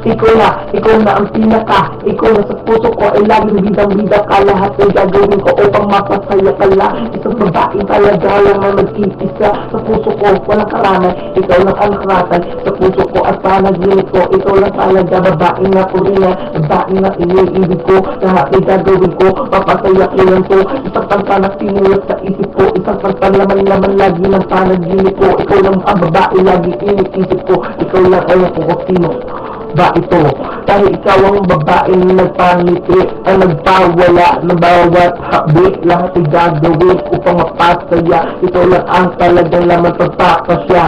ikaw na ang pinaka, ikaw na sa puso ko ay laging bidang-bida ka. Lahat ay gagawin ko upang mapasaya ka lang. Isang babaeng talaga lang na nag-iisa sa puso ko, walang karanay, ikaw lang ang nakaratan sa puso ko at panaginip ko. Ikaw lang talaga, babaeng na purina, babaeng na iniibig ko. Lahat ay gagawin ko, mapasaya kilan ko. Isang kanta na sinulat sa isip ko, isang kanta laman-laman lagi ng panaginip ko. Ikaw lang ang babae lagi iniisip ko, ikaw lang alam ko kung sino ba ito. Dahil ikaw ang babaeng nagpangiti, ang nagpawala ng bawat habit. Lahat ay gagawin upang mapasaya, ikaw lang ang talagang laman pagpapasya.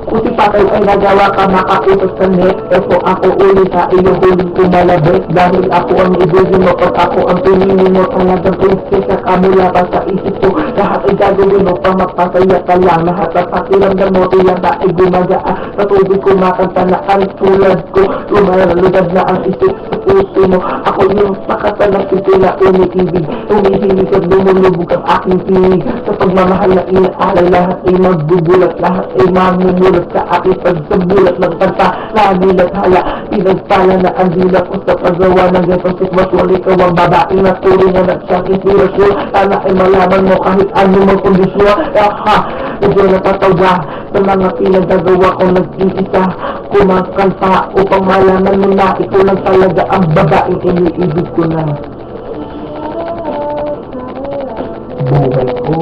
Kung si Patay ay nagawa ka makautos sa net, eto ako ulit sa iyo huling kumalabit. Dahil ako ang ibigin mo, pag ako ang pinili mo, talagang prinsesa ka mula pa sa isip ko. Lahat ay gagawin mo pang mapasaya ka lang. Lahat na pakiramdam mo, tiyata ay gumagaan. Sa tubig kumakanta na ang tulad ko, lumalugad na ang isip sa puso mo. Ako yung pakata ng sipila, umiibig, umihilig at lumulubog ang aking tinig. Sa pagmamahal na inaalay, lahat ay magbubulat, lahat ay mamumulat sa aking pagsabulat ng kanta. Nagilat hala, pinagpala na ang dila ko sa paggawa ng gantong sitwasyon. Ikaw ang babaeng na turingan at siyang inspirasyon. Sana ay malaman mo kahit ano mang kondisyon. Medyo napatawa sa mga pinagagawa ko nag-iisa. Kumakanta upang malaman mo na ikaw lang talaga ang babaeng iniibig ko na. Buhay ko.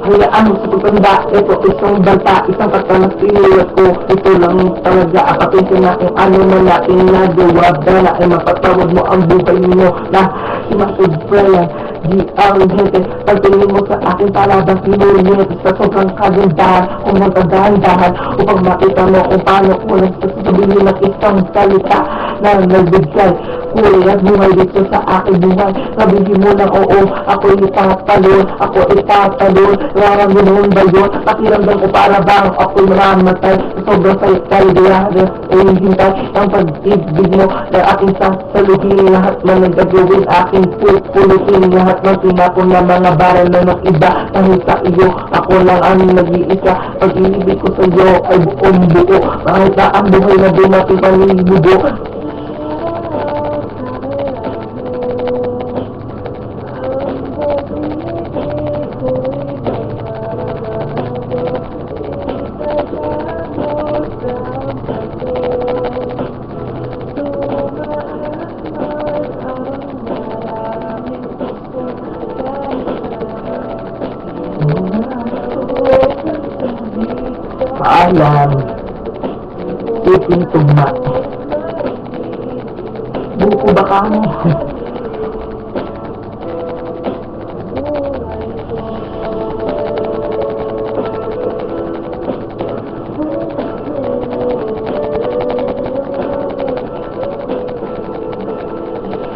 Hayaan mo sa pagtanda, ito isang banta, isang kata na sinulat ko. Ito lang talaga ang patensya na kung ano man natin nagawa. Dala ay mapatawad mo ang buhay mo na simasubra. Di ang gente, pagtingin mo sa akin palabang sinunod sa sobrang kagandahan, kung magkadahan-dahan upang makita mo kung paano ko nagsasabihin ng isang salita na nagbigay kulay at buhay dito sa aking buhay. Sabihin mo na oo, ako itatalon, ako itatalon. Nararamdaman ba yun? Pakiramdam ko para bang ako'y mamamatay sa sobrang salitay. Diyahan ay hintay ang pag-ibig mo na aking sasaluhin. Lahat man nagagawin aking pupulutin. Lahat ng tinapon na mga baral na ng iba. Dahil sa iyo, ako lang ang nag-iisa. Pag-ibig ko sa iyo ay buong buo. Kahit na ang buhay na dumating panibudo. Paalam, tugma. Buko ba ka mo?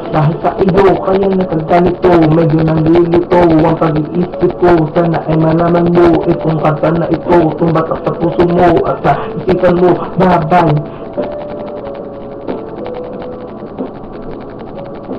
Dahil sa iyo, kaya nagkaganito, medyo nalilito ang pag-iisip ko. Sana ay malaman mo itong kanta na ito, tumbatak sa puso mo at sa isipan mo, babay.